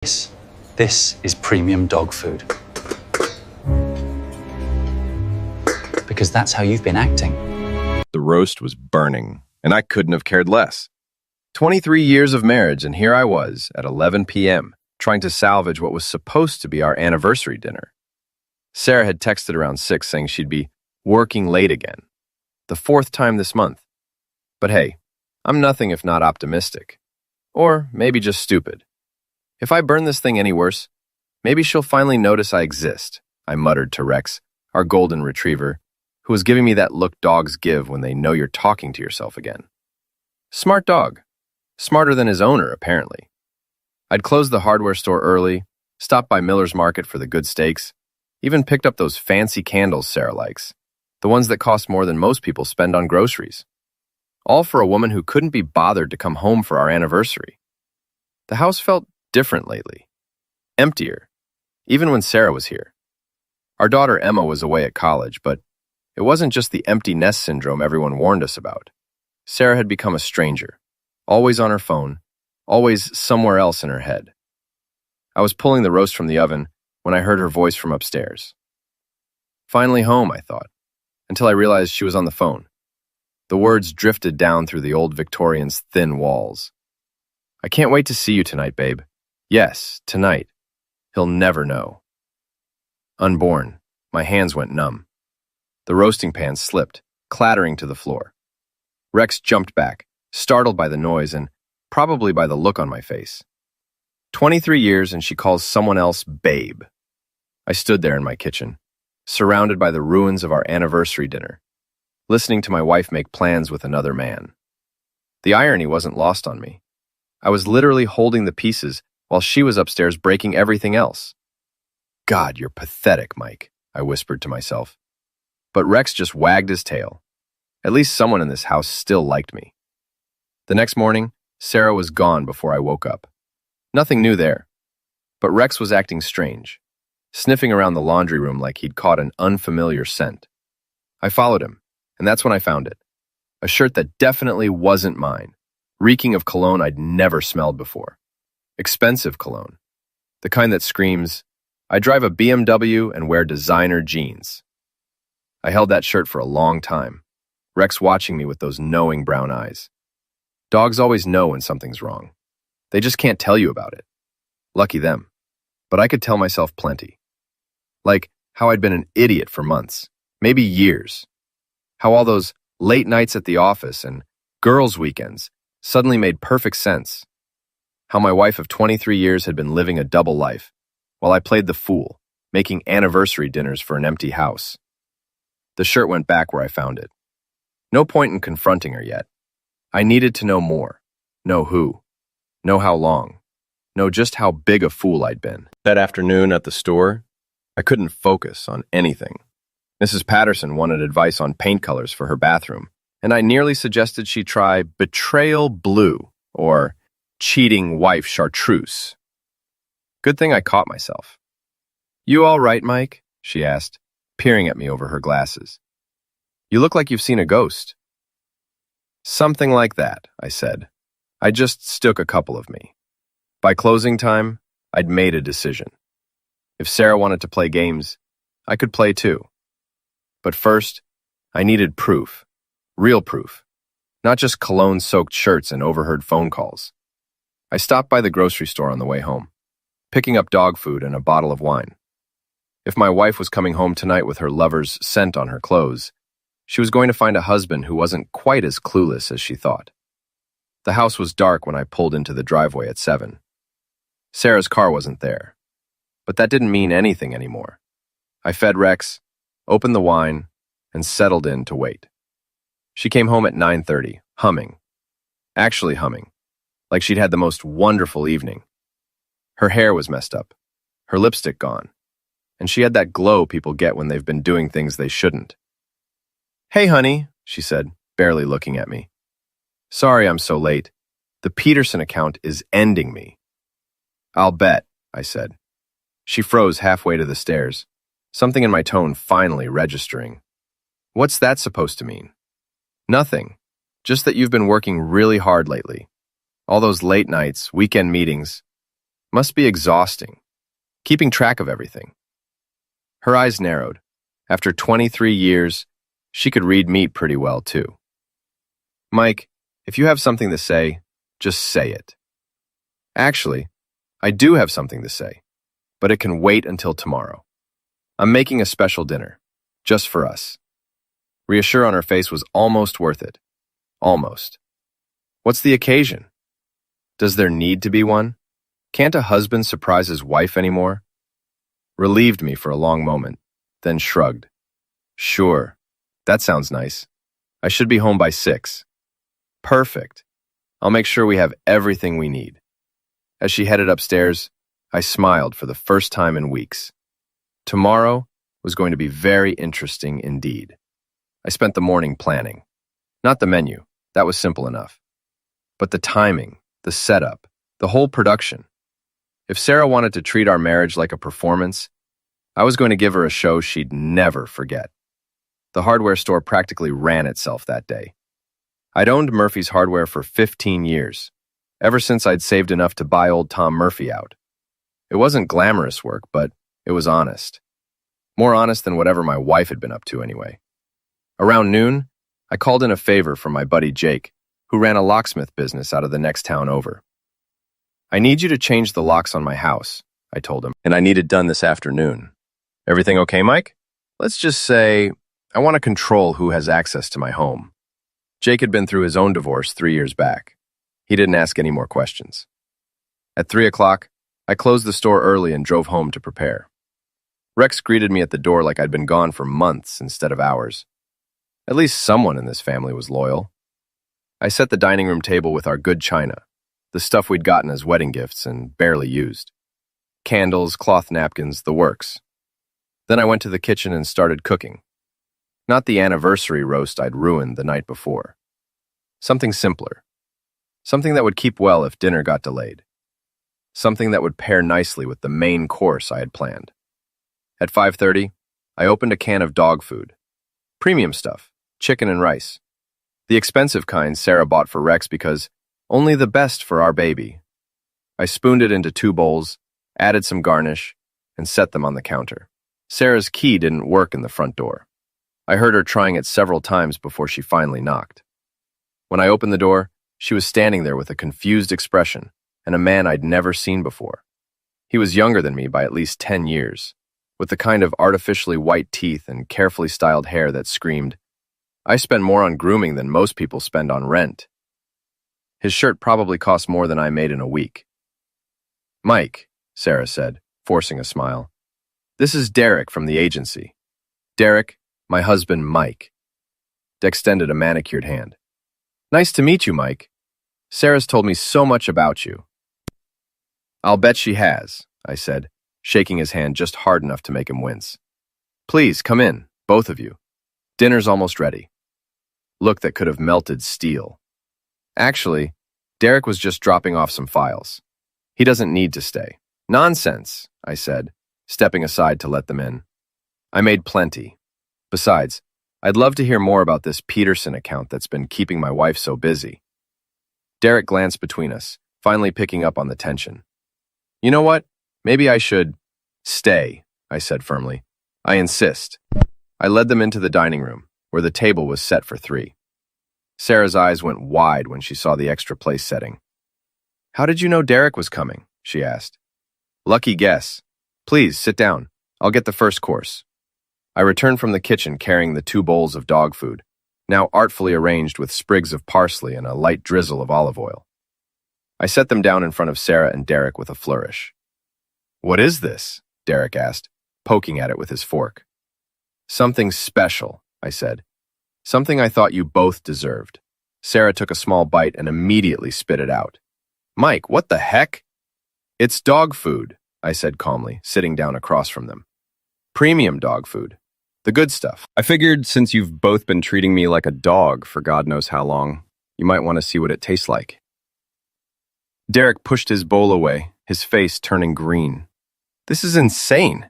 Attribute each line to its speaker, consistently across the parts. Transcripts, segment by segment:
Speaker 1: This is premium dog food. Because that's how you've been acting.
Speaker 2: The roast was burning, and I couldn't have cared less. 23 years of marriage, and here I was at 11 p.m., trying to salvage what was supposed to be our anniversary dinner. Sarah had texted around 6 saying she'd be working late again, the 4th time this month. But hey, I'm nothing if not optimistic. Or maybe just stupid. If I burn this thing any worse, maybe she'll finally notice I exist, I muttered to Rex, our golden retriever, who was giving me that look dogs give when they know you're talking to yourself again. Smart dog. Smarter than his owner, apparently. I'd closed the hardware store early, stopped by Miller's Market for the good steaks, even picked up those fancy candles Sarah likes, the ones that cost more than most people spend on groceries. All for a woman who couldn't be bothered to come home for our anniversary. The house felt different lately. Emptier, even when Sarah was here. Our daughter Emma was away at college, but it wasn't just the empty nest syndrome everyone warned us about. Sarah had become a stranger, always on her phone, always somewhere else in her head. I was pulling the roast from the oven when I heard her voice from upstairs. Finally home, I thought, until I realized she was on the phone. The words drifted down through the old Victorian's thin walls. I can't wait to see you tonight, babe. Yes, tonight. He'll never know. Unborn, my hands went numb. The roasting pan slipped, clattering to the floor. Rex jumped back, startled by the noise and probably by the look on my face. 23 years and she calls someone else babe. I stood there in my kitchen, surrounded by the ruins of our anniversary dinner, listening to my wife make plans with another man. The irony wasn't lost on me. I was literally holding the pieces while she was upstairs breaking everything else. God, you're pathetic, Mike, I whispered to myself. But Rex just wagged his tail. At least someone in this house still liked me. The next morning, Sarah was gone before I woke up. Nothing new there. But Rex was acting strange, sniffing around the laundry room like he'd caught an unfamiliar scent. I followed him, and that's when I found it. A shirt that definitely wasn't mine, reeking of cologne I'd never smelled before. Expensive cologne. The kind that screams, I drive a BMW and wear designer jeans. I held that shirt for a long time, Rex watching me with those knowing brown eyes. Dogs always know when something's wrong. They just can't tell you about it. Lucky them. But I could tell myself plenty. Like how I'd been an idiot for months, maybe years. How all those late nights at the office and girls' weekends suddenly made perfect sense. How my wife of 23 years had been living a double life, while I played the fool, making anniversary dinners for an empty house. The shirt went back where I found it. No point in confronting her yet. I needed to know more. Know who. Know how long. Know just how big a fool I'd been. That afternoon at the store, I couldn't focus on anything. Mrs. Patterson wanted advice on paint colors for her bathroom, and I nearly suggested she try Betrayal Blue or Cheating Wife Chartreuse. Good thing I caught myself. You all right, Mike? She asked, peering at me over her glasses. You look like you've seen a ghost. Something like that, I said. I just stuck a couple of me. By closing time, I'd made a decision. If Sarah wanted to play games, I could play too. But first, I needed proof. Real proof. Not just cologne-soaked shirts and overheard phone calls. I stopped by the grocery store on the way home, picking up dog food and a bottle of wine. If my wife was coming home tonight with her lover's scent on her clothes, she was going to find a husband who wasn't quite as clueless as she thought. The house was dark when I pulled into the driveway at 7. Sarah's car wasn't there, but that didn't mean anything anymore. I fed Rex, opened the wine, and settled in to wait. She came home at 9:30, humming. Actually humming, like she'd had the most wonderful evening. Her hair was messed up, her lipstick gone, and she had that glow people get when they've been doing things they shouldn't. Hey, honey, she said, barely looking at me. Sorry I'm so late. The Peterson account is ending me. I'll bet, I said. She froze halfway to the stairs, something in my tone finally registering. What's that supposed to mean? Nothing. Just that you've been working really hard lately. All those late nights, weekend meetings. Must be exhausting, keeping track of everything. Her eyes narrowed. After 23 years, she could read meat pretty well, too. Mike, if you have something to say, just say it. Actually, I do have something to say, but it can wait until tomorrow. I'm making a special dinner, just for us. Reassure on her face was almost worth it. Almost. What's the occasion? Does there need to be one? Can't a husband surprise his wife anymore? Relieved me for a long moment, then shrugged. Sure, that sounds nice. I should be home by 6. Perfect. I'll make sure we have everything we need. As she headed upstairs, I smiled for the first time in weeks. Tomorrow was going to be very interesting indeed. I spent the morning planning. Not the menu, that was simple enough. But the timing, the setup, the whole production. If Sarah wanted to treat our marriage like a performance, I was going to give her a show she'd never forget. The hardware store practically ran itself that day. I'd owned Murphy's Hardware for 15 years, ever since I'd saved enough to buy old Tom Murphy out. It wasn't glamorous work, but it was honest. More honest than whatever my wife had been up to anyway. Around noon, I called in a favor from my buddy Jake, who ran a locksmith business out of the next town over. I need you to change the locks on my house, I told him, and I need it done this afternoon. Everything okay, Mike? Let's just say I want to control who has access to my home. Jake had been through his own divorce 3 years back. He didn't ask any more questions. At 3 o'clock, I closed the store early and drove home to prepare. Rex greeted me at the door like I'd been gone for months instead of hours. At least someone in this family was loyal. I set the dining room table with our good china, the stuff we'd gotten as wedding gifts and barely used. Candles, cloth napkins, the works. Then I went to the kitchen and started cooking. Not the anniversary roast I'd ruined the night before. Something simpler. Something that would keep well if dinner got delayed. Something that would pair nicely with the main course I had planned. At 5:30, I opened a can of dog food. Premium stuff, chicken and rice. The expensive kind Sarah bought for Rex because only the best for our baby. I spooned it into 2 bowls, added some garnish, and set them on the counter. Sarah's key didn't work in the front door. I heard her trying it several times before she finally knocked. When I opened the door, she was standing there with a confused expression and a man I'd never seen before. He was younger than me by at least 10 years, with the kind of artificially white teeth and carefully styled hair that screamed, I spend more on grooming than most people spend on rent. His shirt probably cost more than I made in a week. Mike, Sarah said, forcing a smile. This is Derek from the agency. Derek, my husband, Mike. Dex extended a manicured hand. Nice to meet you, Mike. Sarah's told me so much about you. I'll bet she has, I said, shaking his hand just hard enough to make him wince. Please, come in, both of you. Dinner's almost ready. Look that could have melted steel. Actually, Derek was just dropping off some files. He doesn't need to stay. Nonsense, I said, stepping aside to let them in. I made plenty. Besides, I'd love to hear more about this Peterson account that's been keeping my wife so busy. Derek glanced between us, finally picking up on the tension. You know what? Maybe I should stay, I said firmly. I insist. I led them into the dining room, where the table was set for 3. Sarah's eyes went wide when she saw the extra place setting. How did you know Derek was coming? She asked. Lucky guess. Please, sit down. I'll get the first course. I returned from the kitchen carrying the 2 bowls of dog food, now artfully arranged with sprigs of parsley and a light drizzle of olive oil. I set them down in front of Sarah and Derek with a flourish. What is this? Derek asked, poking at it with his fork. Something special, I said. Something I thought you both deserved. Sarah took a small bite and immediately spit it out. Mike, what the heck? It's dog food, I said calmly, sitting down across from them. Premium dog food. The good stuff. I figured since you've both been treating me like a dog for God knows how long, you might want to see what it tastes like. Derek pushed his bowl away, his face turning green. This is insane.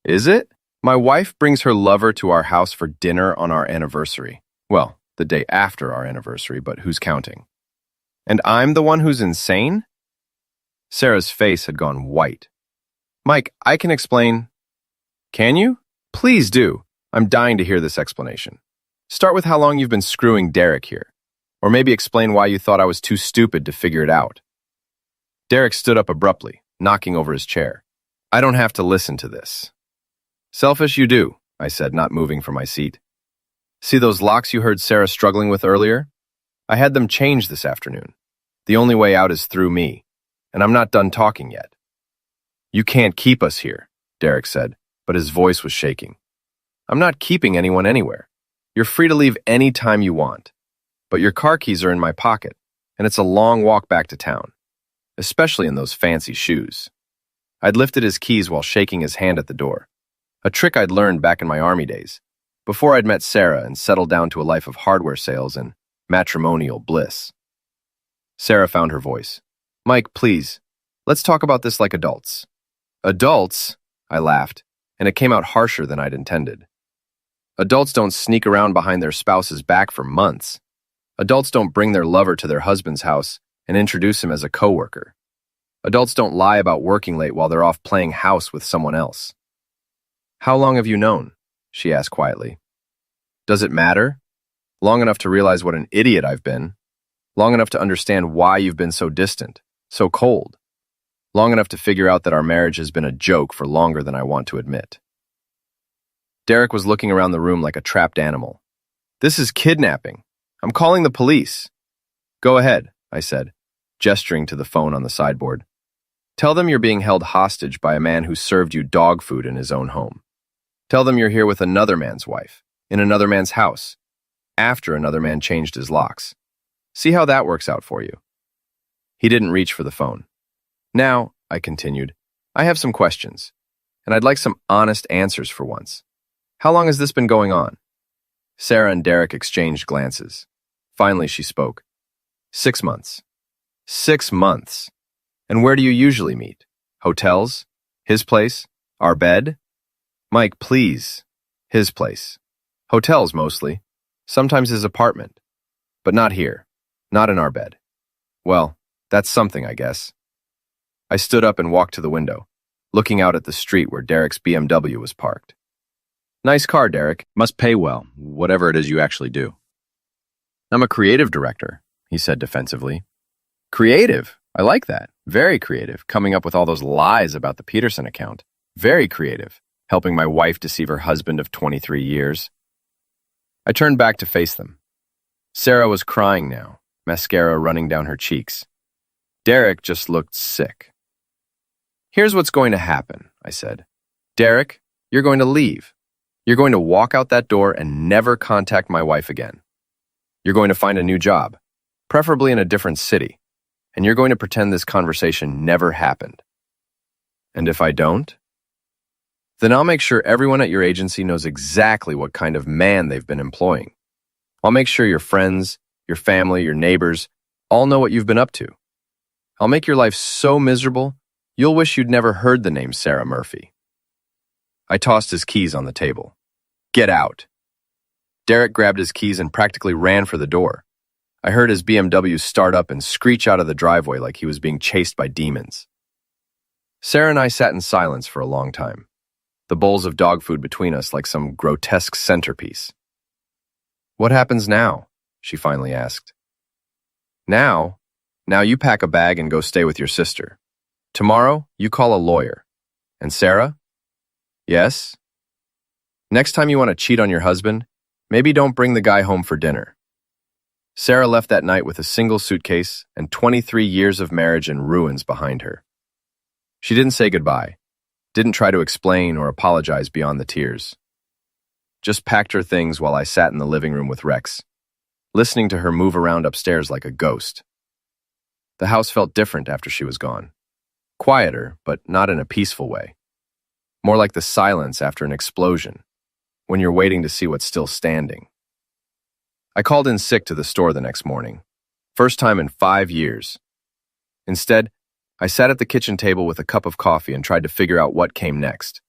Speaker 2: Is it? My wife brings her lover to our house for dinner on our anniversary. Well, the day after our anniversary, but who's counting? And I'm the one who's insane? Sarah's face had gone white. Mike, I can explain. Can you? Please do. I'm dying to hear this explanation. Start with how long you've been screwing Derek here. Or maybe explain why you thought I was too stupid to figure it out. Derek stood up abruptly, knocking over his chair. I don't have to listen to this. Selfish you do, I said, not moving from my seat. See those locks you heard Sarah struggling with earlier? I had them changed this afternoon. The only way out is through me, and I'm not done talking yet. You can't keep us here, Derek said, but his voice was shaking. I'm not keeping anyone anywhere. You're free to leave any time you want. But your car keys are in my pocket, and it's a long walk back to town, especially in those fancy shoes. I'd lifted his keys while shaking his hand at the door, a trick I'd learned back in my army days, before I'd met Sarah and settled down to a life of hardware sales and matrimonial bliss. Sarah found her voice. Mike, please, let's talk about this like adults. Adults? I laughed, and it came out harsher than I'd intended. Adults don't sneak around behind their spouse's back for months. Adults don't bring their lover to their husband's house and introduce him as a coworker. Adults don't lie about working late while they're off playing house with someone else. How long have you known? She asked quietly. Does it matter? Long enough to realize what an idiot I've been. Long enough to understand why you've been so distant, so cold. Long enough to figure out that our marriage has been a joke for longer than I want to admit. Derek was looking around the room like a trapped animal. This is kidnapping. I'm calling the police. Go ahead, I said, gesturing to the phone on the sideboard. Tell them you're being held hostage by a man who served you dog food in his own home. Tell them you're here with another man's wife, in another man's house, after another man changed his locks. See how that works out for you. He didn't reach for the phone. Now, I continued, I have some questions, and I'd like some honest answers for once. How long has this been going on? Sarah and Derek exchanged glances. Finally, she spoke. 6 months. 6 months. And where do you usually meet? Hotels? His place? Our bed? Mike, please. His place. Hotels, mostly. Sometimes his apartment. But not here. Not in our bed. Well, that's something, I guess. I stood up and walked to the window, looking out at the street where Derek's BMW was parked. Nice car, Derek.
Speaker 1: Must pay well, whatever it is you actually do.
Speaker 2: I'm a creative director, he said defensively. Creative? I like that. Very creative, coming up with all those lies about the Peterson account. Very creative, helping my wife deceive her husband of 23 years. I turned back to face them. Sarah was crying now, mascara running down her cheeks. Derek just looked sick. Here's what's going to happen, I said. Derek, you're going to leave. You're going to walk out that door and never contact my wife again. You're going to find a new job, preferably in a different city, and you're going to pretend this conversation never happened. And if I don't? Then I'll make sure everyone at your agency knows exactly what kind of man they've been employing. I'll make sure your friends, your family, your neighbors all know what you've been up to. I'll make your life so miserable, you'll wish you'd never heard the name Sarah Murphy. I tossed his keys on the table. Get out. Derek grabbed his keys and practically ran for the door. I heard his BMW start up and screech out of the driveway like he was being chased by demons. Sarah and I sat in silence for a long time, the bowls of dog food between us like some grotesque centerpiece. What happens now? She finally asked. Now you pack a bag and go stay with your sister. Tomorrow, you call a lawyer. And Sarah? Yes? Next time you want to cheat on your husband, maybe don't bring the guy home for dinner. Sarah left that night with a single suitcase and 23 years of marriage in ruins behind her. She didn't say goodbye, didn't try to explain or apologize beyond the tears. Just packed her things while I sat in the living room with Rex, listening to her move around upstairs like a ghost. The house felt different after she was gone. Quieter, but not in a peaceful way. More like the silence after an explosion, when you're waiting to see what's still standing. I called in sick to the store the next morning. First time in 5 years. Instead, I sat at the kitchen table with a cup of coffee and tried to figure out what came next.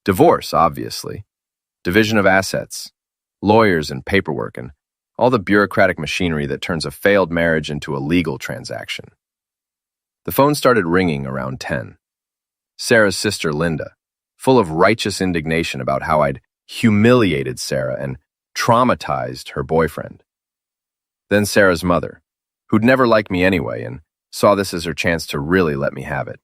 Speaker 2: Divorce, obviously. Division of assets. Lawyers and paperwork and all the bureaucratic machinery that turns a failed marriage into a legal transaction. The phone started ringing around 10. Sarah's sister, Linda, full of righteous indignation about how I'd humiliated Sarah and traumatized her boyfriend. Then Sarah's mother, who'd never liked me anyway and saw this as her chance to really let me have it.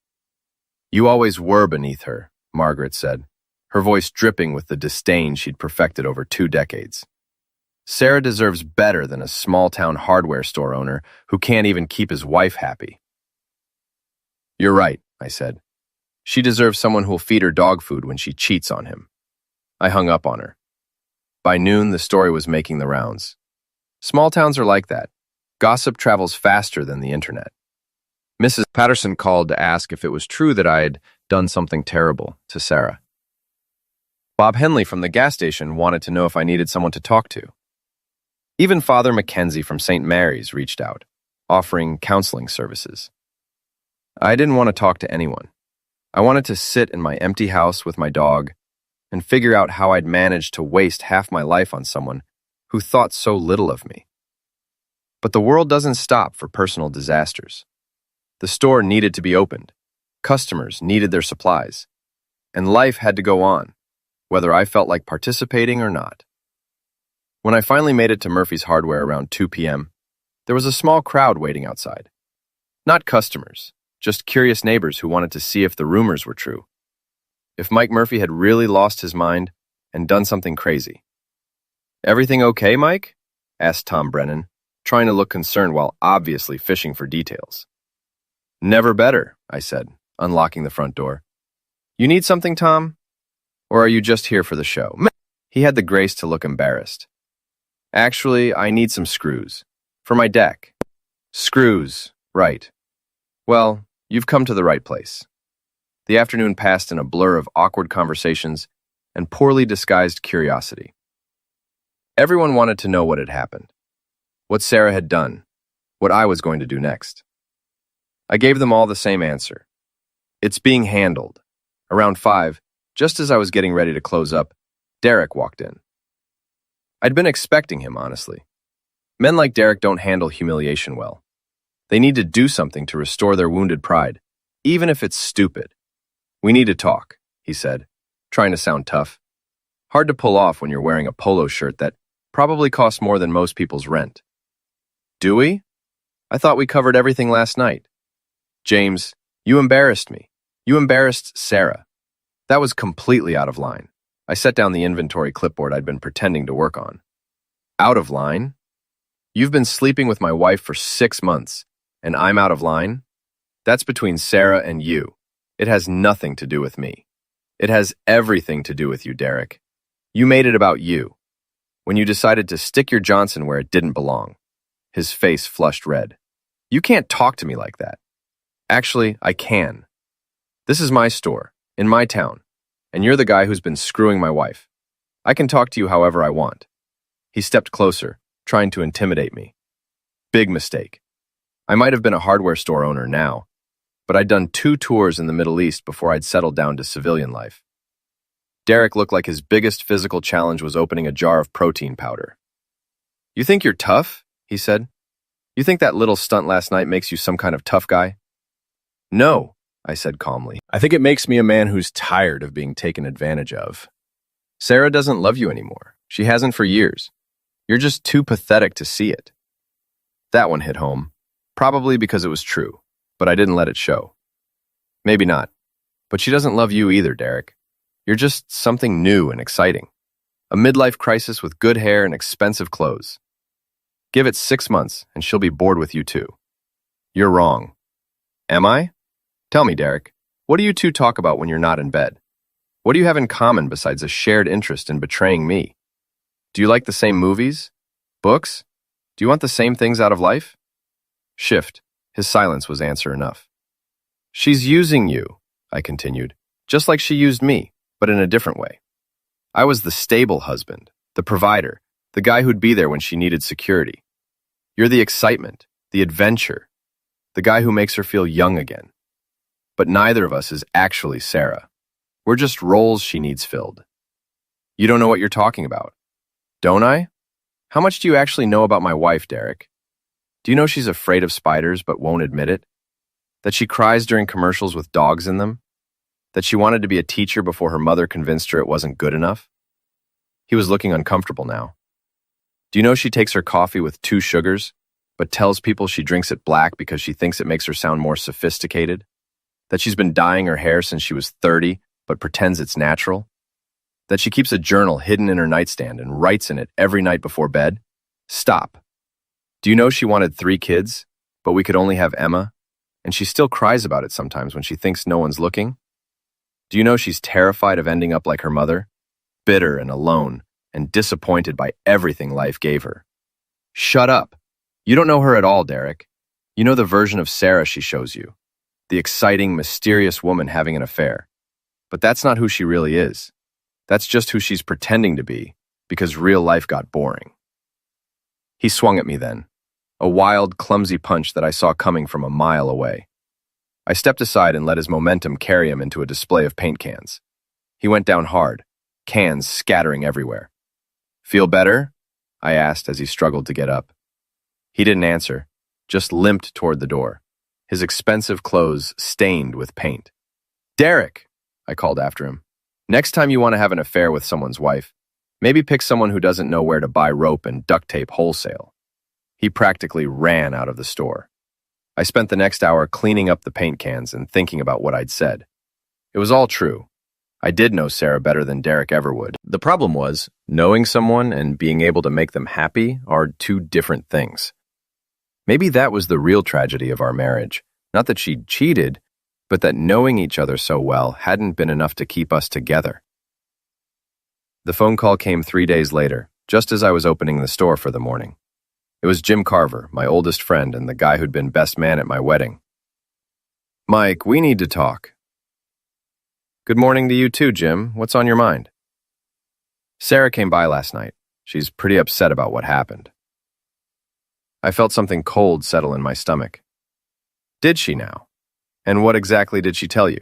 Speaker 2: You always were beneath her, Margaret said, her voice dripping with the disdain she'd perfected over 2 decades. Sarah deserves better than a small-town hardware store owner who can't even keep his wife happy. You're right, I said. She deserves someone who'll feed her dog food when she cheats on him. I hung up on her. By noon, the story was making the rounds. Small towns are like that. Gossip travels faster than the internet. Mrs. Patterson called to ask if it was true that I had done something terrible to Sarah. Bob Henley from the gas station wanted to know if I needed someone to talk to. Even Father Mackenzie from St. Mary's reached out, offering counseling services. I didn't want to talk to anyone. I wanted to sit in my empty house with my dog and figure out how I'd managed to waste half my life on someone who thought so little of me. But the world doesn't stop for personal disasters. The store needed to be opened, customers needed their supplies, and life had to go on, whether I felt like participating or not. When I finally made it to Murphy's Hardware around 2 p.m., there was a small crowd waiting outside. Not customers, just curious neighbors who wanted to see if the rumors were true. If Mike Murphy had really lost his mind and done something crazy. "Everything okay, Mike?" asked Tom Brennan, trying to look concerned while obviously fishing for details. "Never better," I said, unlocking the front door. "You need something, Tom? Or are you just here for the show?" He had the grace to look embarrassed. "Actually, I need some screws. For my deck." "Screws, right. Well, you've come to the right place." The afternoon passed in a blur of awkward conversations and poorly disguised curiosity. Everyone wanted to know what had happened, what Sarah had done, what I was going to do next. I gave them all the same answer. "It's being handled." Around 5, just as I was getting ready to close up, Derek walked in. I'd been expecting him, honestly. Men like Derek don't handle humiliation well. They need to do something to restore their wounded pride, even if it's stupid. "We need to talk," he said, trying to sound tough. Hard to pull off when you're wearing a polo shirt that probably costs more than most people's rent. "Do we? I thought we covered everything last night." "James, you embarrassed me. You embarrassed Sarah. That was completely out of line." I set down the inventory clipboard I'd been pretending to work on. "Out of line? You've been sleeping with my wife for 6 months, and I'm out of line? That's between Sarah and you. It has nothing to do with me. It has everything to do with you, Derek. You made it about you. When you decided to stick your Johnson where it didn't belong." His face flushed red. "You can't talk to me like that." "Actually, I can. This is my store, in my town, and you're the guy who's been screwing my wife. I can talk to you however I want." He stepped closer, trying to intimidate me. Big mistake. I might have been a hardware store owner now, but I'd done 2 tours in the Middle East before I'd settled down to civilian life. Derek looked like his biggest physical challenge was opening a jar of protein powder. "You think you're tough?" he said. "You think that little stunt last night makes you some kind of tough guy?" "No," I said calmly. "I think it makes me a man who's tired of being taken advantage of. Sarah doesn't love you anymore. She hasn't for years. You're just too pathetic to see it." That one hit home, probably because it was true, but I didn't let it show. "Maybe not. But she doesn't love you either, Derek. You're just something new and exciting. A midlife crisis with good hair and expensive clothes. Give it 6 months, and she'll be bored with you too." "You're wrong." "Am I? Tell me, Derek, what do you two talk about when you're not in bed? What do you have in common besides a shared interest in betraying me? Do you like the same movies? Books? Do you want the same things out of life?" Shift. His silence was answer enough. "She's using you," I continued, "just like she used me, but in a different way. I was the stable husband, the provider, the guy who'd be there when she needed security. You're the excitement, the adventure, the guy who makes her feel young again. But neither of us is actually Sarah. We're just roles she needs filled." "You don't know what you're talking about." "Don't I? How much do you actually know about my wife, Derek? Do you know she's afraid of spiders but won't admit it? That she cries during commercials with dogs in them? That she wanted to be a teacher before her mother convinced her it wasn't good enough? He was looking uncomfortable now. Do you know she takes her coffee with 2 sugars, but tells people she drinks it black because she thinks it makes her sound more sophisticated? That she's been dyeing her hair since she was 30, but pretends it's natural? That she keeps a journal hidden in her nightstand and writes in it every night before bed? Stop. Do you know she wanted 3 kids, but we could only have Emma, and she still cries about it sometimes when she thinks no one's looking? Do you know she's terrified of ending up like her mother, bitter and alone and disappointed by everything life gave her? Shut up. You don't know her at all, Derek. You know the version of Sarah she shows you, the exciting, mysterious woman having an affair. But that's not who she really is. That's just who she's pretending to be, because real life got boring. He swung at me then, a wild, clumsy punch that I saw coming from a mile away. I stepped aside and let his momentum carry him into a display of paint cans. He went down hard, cans scattering everywhere. Feel better? I asked as he struggled to get up. He didn't answer, just limped toward the door, his expensive clothes stained with paint. Derek, I called after him. Next time you want to have an affair with someone's wife, maybe pick someone who doesn't know where to buy rope and duct tape wholesale. He practically ran out of the store. I spent the next hour cleaning up the paint cans and thinking about what I'd said. It was all true. I did know Sarah better than Derek ever would. The problem was, knowing someone and being able to make them happy are 2 different things. Maybe that was the real tragedy of our marriage. Not that she'd cheated, but that knowing each other so well hadn't been enough to keep us together. The phone call came 3 days later, just as I was opening the store for the morning. It was Jim Carver, my oldest friend and the guy who'd been best man at my wedding. Mike, we need to talk. Good morning to you too, Jim. What's on your mind? Sarah came by last night. She's pretty upset about what happened. I felt something cold settle in my stomach. Did she now? And what exactly did she tell you?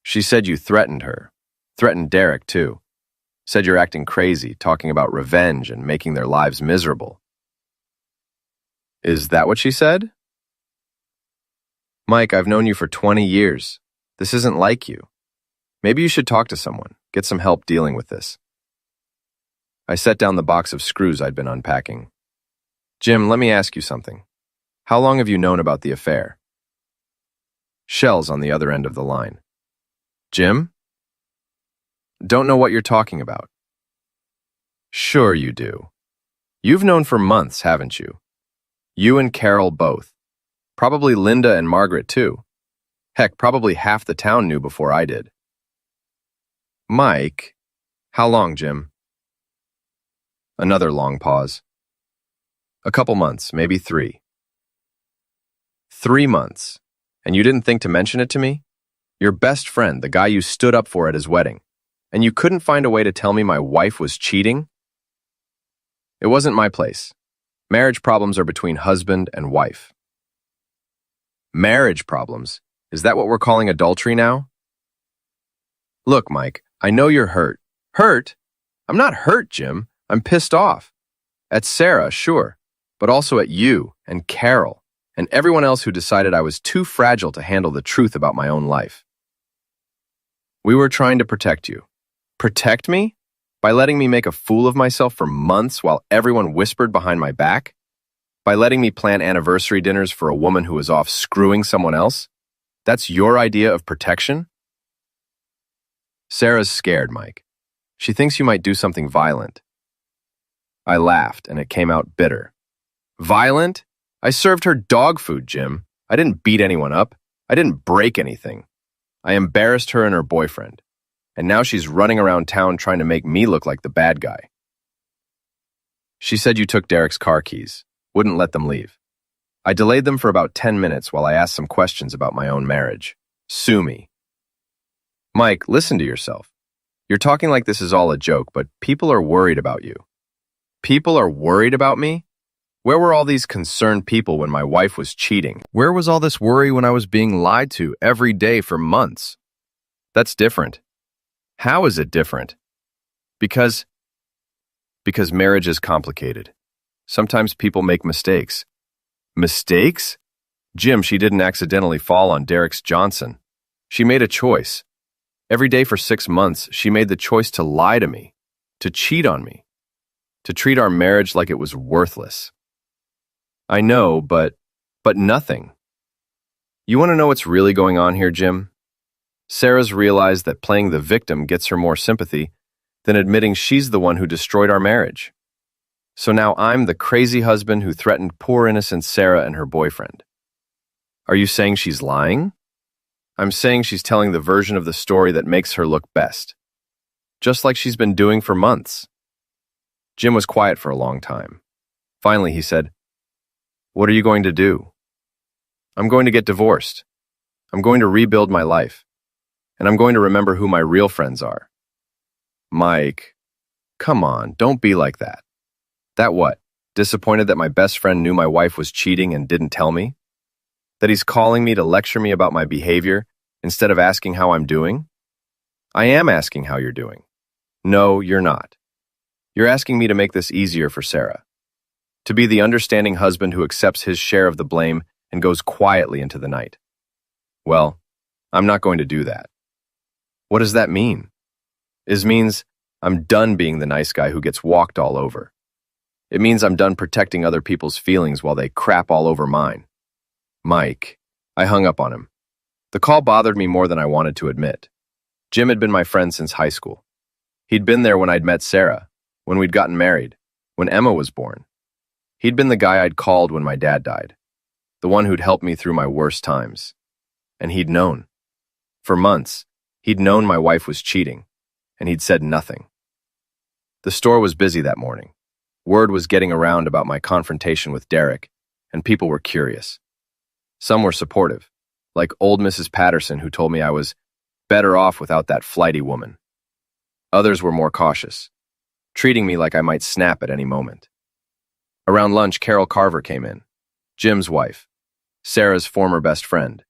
Speaker 2: She said you threatened her. Threatened Derek, too. Said you're acting crazy, talking about revenge and making their lives miserable. Is that what she said? Mike, I've known you for 20 years. This isn't like you. Maybe you should talk to someone, get some help dealing with this. I set down the box of screws I'd been unpacking. Jim, let me ask you something. How long have you known about the affair? Shell's on the other end of the line. Jim? Don't know what you're talking about. Sure you do. You've known for months, haven't you? You and Carol both. Probably Linda and Margaret, too. Heck, probably half the town knew before I did. Mike? How long, Jim? Another long pause. A couple months, maybe 3. 3 months. And you didn't think to mention it to me? Your best friend, the guy you stood up for at his wedding. And you couldn't find a way to tell me my wife was cheating? It wasn't my place. Marriage problems are between husband and wife. Marriage problems? Is that what we're calling adultery now? Look, Mike, I know you're hurt. Hurt? I'm not hurt, Jim. I'm pissed off. At Sarah, sure, but also at you and Carol and everyone else who decided I was too fragile to handle the truth about my own life. We were trying to protect you. Protect me? By letting me make a fool of myself for months while everyone whispered behind my back? By letting me plan anniversary dinners for a woman who was off screwing someone else? That's your idea of protection? Sarah's scared, Mike. She thinks you might do something violent. I laughed, and it came out bitter. Violent? I served her dog food, Jim. I didn't beat anyone up. I didn't break anything. I embarrassed her and her boyfriend. And now she's running around town trying to make me look like the bad guy. She said you took Derek's car keys, wouldn't let them leave. I delayed them for about 10 minutes while I asked some questions about my own marriage. Sue me. Mike, listen to yourself. You're talking like this is all a joke, but people are worried about you. People are worried about me? Where were all these concerned people when my wife was cheating? Where was all this worry when I was being lied to every day for months? That's different. How is it different? Because marriage is complicated. Sometimes people make mistakes. Mistakes? Jim, she didn't accidentally fall on Derek's Johnson. She made a choice. Every day for 6 months, she made the choice to lie to me, to cheat on me, to treat our marriage like it was worthless. I know, but nothing. You want to know what's really going on here, Jim? Sarah's realized that playing the victim gets her more sympathy than admitting she's the one who destroyed our marriage. So now I'm the crazy husband who threatened poor innocent Sarah and her boyfriend. Are you saying she's lying? I'm saying she's telling the version of the story that makes her look best, just like she's been doing for months. Jim was quiet for a long time. Finally, he said, "What are you going to do?" "I'm going to get divorced. I'm going to rebuild my life. And I'm going to remember who my real friends are." Mike, come on, don't be like that. That what? Disappointed that my best friend knew my wife was cheating and didn't tell me? That he's calling me to lecture me about my behavior instead of asking how I'm doing? I am asking how you're doing. No, you're not. You're asking me to make this easier for Sarah. To be the understanding husband who accepts his share of the blame and goes quietly into the night. Well, I'm not going to do that. What does that mean? It means I'm done being the nice guy who gets walked all over. It means I'm done protecting other people's feelings while they crap all over mine. Mike, I hung up on him. The call bothered me more than I wanted to admit. Jim had been my friend since high school. He'd been there when I'd met Sarah, when we'd gotten married, when Emma was born. He'd been the guy I'd called when my dad died, the one who'd helped me through my worst times. And he'd known. For months, he'd known my wife was cheating, and he'd said nothing. The store was busy that morning. Word was getting around about my confrontation with Derek, and people were curious. Some were supportive, like old Mrs. Patterson, who told me I was better off without that flighty woman. Others were more cautious, treating me like I might snap at any moment. Around lunch, Carol Carver came in, Jim's wife, Sarah's former best friend,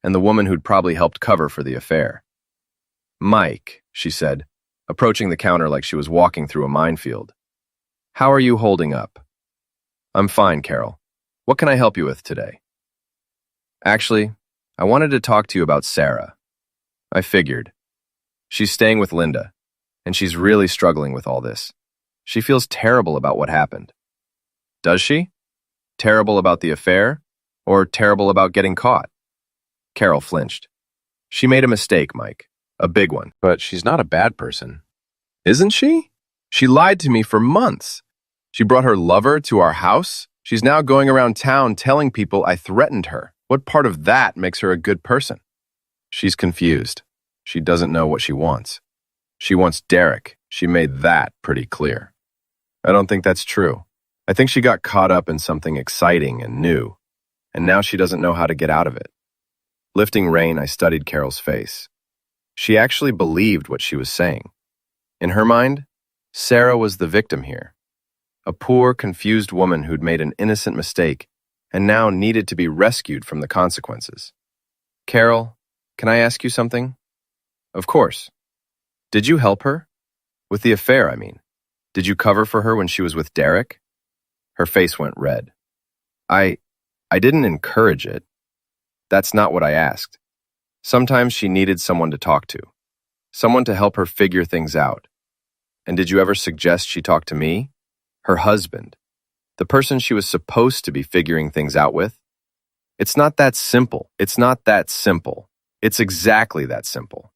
Speaker 2: and the woman who'd probably helped cover for the affair. "Mike," she said, approaching the counter like she was walking through a minefield. "How are you holding up?" "I'm fine, Carol. What can I help you with today?" "Actually, I wanted to talk to you about Sarah." I figured. She's staying with Linda, and she's really struggling with all this. She feels terrible about what happened. Does she? Terrible about the affair, or terrible about getting caught? Carol flinched. She made a mistake, Mike. A big one.
Speaker 1: But she's not a bad person.
Speaker 2: Isn't she? She lied to me for months. She brought her lover to our house. She's now going around town telling people I threatened her. What part of that makes her a good person? She's confused. She doesn't know what she wants. She wants Derek. She made that pretty clear. I don't think that's true. I think she got caught up in something exciting and new, and now she doesn't know how to get out of it. Lifting rein, I studied Carol's face. She actually believed what she was saying. In her mind, Sarah was the victim here. A poor, confused woman who'd made an innocent mistake and now needed to be rescued from the consequences. "Carol, can I ask you something?" "Of course." "Did you help her? With the affair, I mean. Did you cover for her when she was with Derek?" Her face went red. I didn't encourage it. That's not what I asked. Sometimes she needed someone to talk to, someone to help her figure things out. And did you ever suggest she talk to me? Her husband, the person she was supposed to be figuring things out with? It's not that simple. It's not that simple. It's exactly that simple.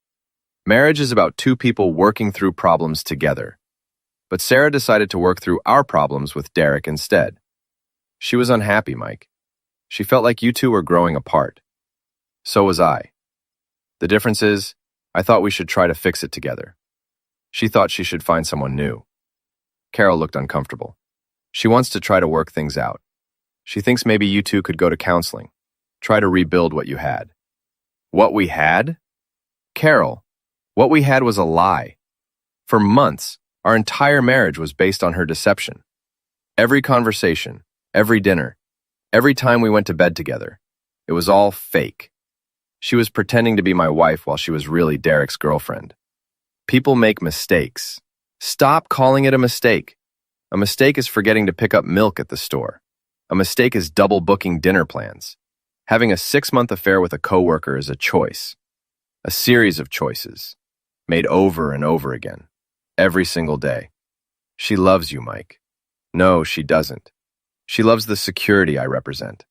Speaker 2: Marriage is about two people working through problems together. But Sarah decided to work through our problems with Derek instead. She was unhappy, Mike. She felt like you two were growing apart. So was I. The difference is, I thought we should try to fix it together. She thought she should find someone new. Carol looked uncomfortable. She wants to try to work things out. She thinks maybe you two could go to counseling, try to rebuild what you had. What we had? Carol, what we had was a lie. For months, our entire marriage was based on her deception. Every conversation, every dinner, every time we went to bed together, it was all fake. She was pretending to be my wife while she was really Derek's girlfriend. People make mistakes. Stop calling it a mistake. A mistake is forgetting to pick up milk at the store. A mistake is double booking dinner plans. Having a 6-month affair with a coworker is a choice, a series of choices, made over and over again, every single day. She loves you, Mike. No, she doesn't. She loves the security I represent.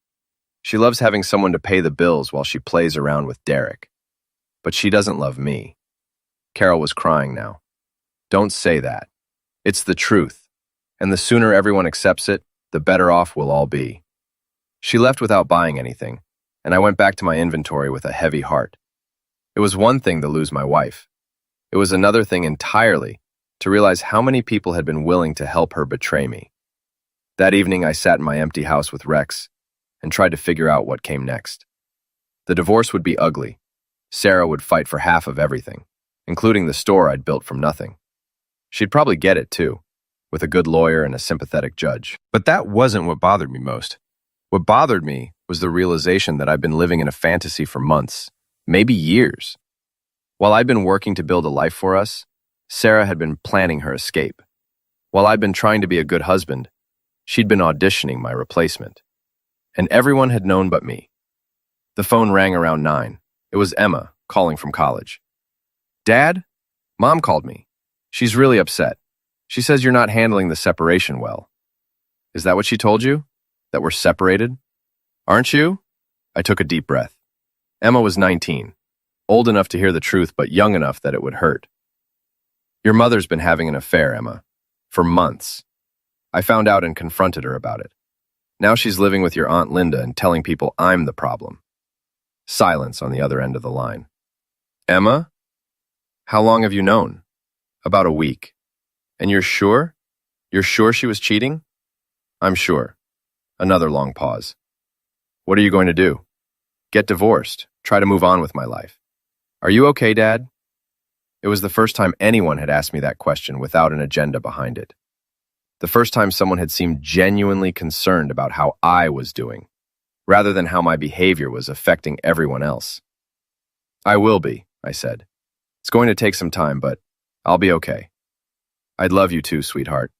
Speaker 2: She loves having someone to pay the bills while she plays around with Derek. But she doesn't love me. Carol was crying now. Don't say that. It's the truth, and the sooner everyone accepts it, the better off we'll all be. She left without buying anything, and I went back to my inventory with a heavy heart. It was one thing to lose my wife. It was another thing entirely to realize how many people had been willing to help her betray me. That evening, I sat in my empty house with Rex and tried to figure out what came next. The divorce would be ugly. Sarah would fight for half of everything, including the store I'd built from nothing. She'd probably get it, too, with a good lawyer and a sympathetic judge. But that wasn't what bothered me most. What bothered me was the realization that I'd been living in a fantasy for months, maybe years. While I'd been working to build a life for us, Sarah had been planning her escape. While I'd been trying to be a good husband, she'd been auditioning my replacement. And everyone had known but me. The phone rang around 9. It was Emma, calling from college. Dad? Mom called me. She's really upset. She says you're not handling the separation well. Is that what she told you? That we're separated? Aren't you? I took a deep breath. Emma was 19, old enough to hear the truth, but young enough that it would hurt. Your mother's been having an affair, Emma, for months. I found out and confronted her about it. Now she's living with your Aunt Linda and telling people I'm the problem. Silence on the other end of the line. Emma? How long have you known? About a week. And you're sure? You're sure she was cheating? I'm sure. Another long pause. What are you going to do? Get divorced. Try to move on with my life. Are you okay, Dad? It was the first time anyone had asked me that question without an agenda behind it. The first time someone had seemed genuinely concerned about how I was doing, rather than how my behavior was affecting everyone else. I will be, I said. It's going to take some time, but I'll be okay. I'd love you too, sweetheart.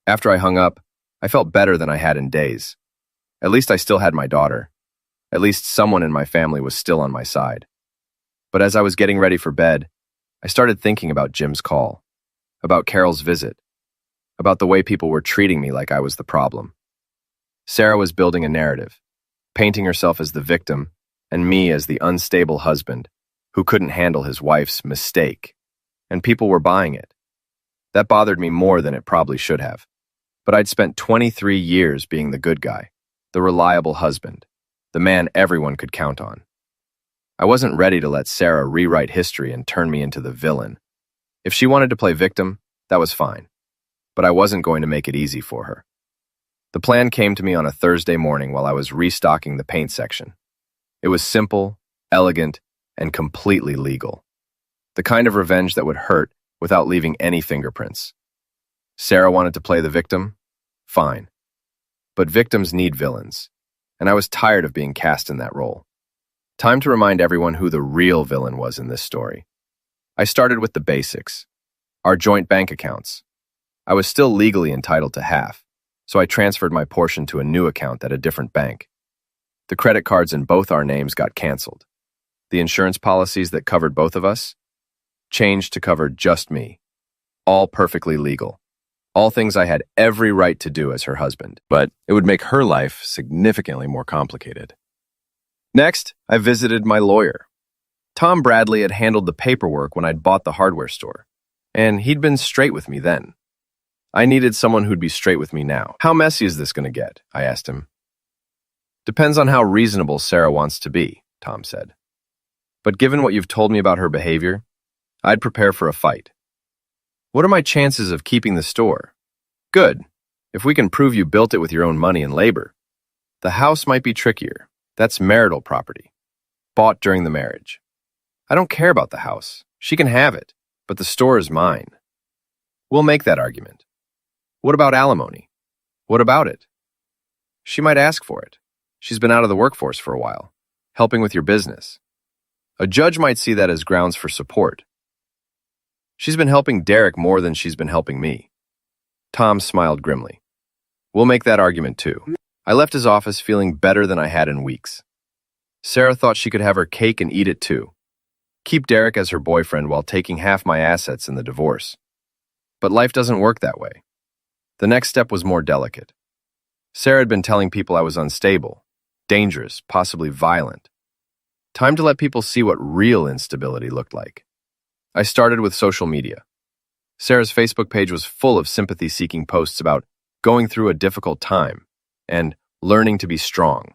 Speaker 2: After I hung up, I felt better than I had in days. At least I still had my daughter. At least someone in my family was still on my side. But as I was getting ready for bed, I started thinking about Jim's call, about Carol's visit, about the way people were treating me like I was the problem. Sarah was building a narrative, painting herself as the victim and me as the unstable husband who couldn't handle his wife's mistake, and people were buying it. That bothered me more than it probably should have. But I'd spent 23 years being the good guy, the reliable husband, the man everyone could count on. I wasn't ready to let Sarah rewrite history and turn me into the villain. If she wanted to play victim, that was fine. But I wasn't going to make it easy for her. The plan came to me on a Thursday morning while I was restocking the paint section. It was simple, elegant, and completely legal. The kind of revenge that would hurt without leaving any fingerprints. Sarah wanted to play the victim? Fine. But victims need villains, and I was tired of being cast in that role. Time to remind everyone who the real villain was in this story. I started with the basics. Our joint bank accounts. I was still legally entitled to half, so I transferred my portion to a new account at a different bank. The credit cards in both our names got canceled. The insurance policies that covered both of us changed to cover just me. All perfectly legal. All things I had every right to do as her husband, but it would make her life significantly more complicated. Next, I visited my lawyer. Tom Bradley had handled the paperwork when I'd bought the hardware store, and he'd been straight with me then. I needed someone who'd be straight with me now. How messy is this going to get? I asked him. Depends on how reasonable Sarah wants to be, Tom said. But given what you've told me about her behavior, I'd prepare for a fight. What are my chances of keeping the store? Good, if we can prove you built it with your own money and labor. The house might be trickier. That's marital property, bought during the marriage. I don't care about the house. She can have it, but the store is mine. We'll make that argument. What about alimony? What about it? She might ask for it. She's been out of the workforce for a while, helping with your business. A judge might see that as grounds for support. She's been helping Derek more than she's been helping me. Tom smiled grimly. We'll make that argument too. I left his office feeling better than I had in weeks. Sarah thought she could have her cake and eat it too. Keep Derek as her boyfriend while taking half my assets in the divorce. But life doesn't work that way. The next step was more delicate. Sarah had been telling people I was unstable, dangerous, possibly violent. Time to let people see what real instability looked like. I started with social media. Sarah's Facebook page was full of sympathy-seeking posts about going through a difficult time and learning to be strong.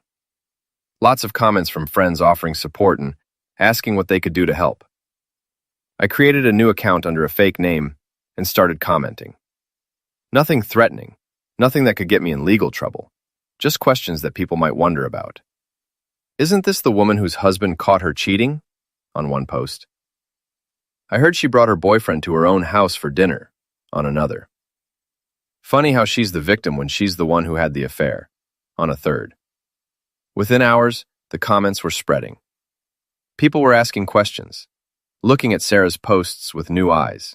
Speaker 2: Lots of comments from friends offering support and asking what they could do to help. I created a new account under a fake name and started commenting. Nothing threatening, nothing that could get me in legal trouble, just questions that people might wonder about. Isn't this the woman whose husband caught her cheating? On one post. I heard she brought her boyfriend to her own house for dinner, on another. Funny how she's the victim when she's the one who had the affair, on a third. Within hours, the comments were spreading. People were asking questions, looking at Sarah's posts with new eyes.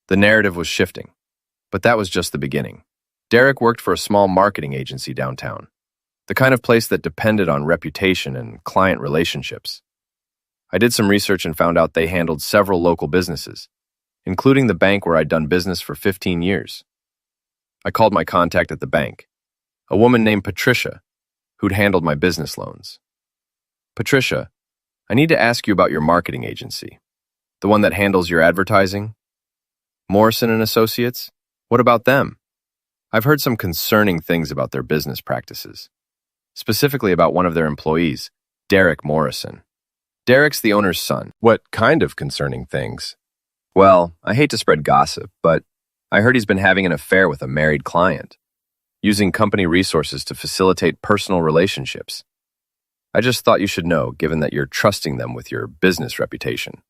Speaker 2: The narrative was shifting, but that was just the beginning. Derek worked for a small marketing agency downtown, the kind of place that depended on reputation and client relationships. I did some research and found out they handled several local businesses, including the bank where I'd done business for 15 years. I called my contact at the bank, a woman named Patricia, who'd handled my business loans. Patricia, I need to ask you about your marketing agency, the one that handles your advertising. Morrison and Associates? What about them? I've heard some concerning things about their business practices, specifically about one of their employees, Derek Morrison. Derek's the owner's son. What kind of concerning things? Well, I hate to spread gossip, but I heard he's been having an affair with a married client, using company resources to facilitate personal relationships. I just thought you should know, given that you're trusting them with your business reputation.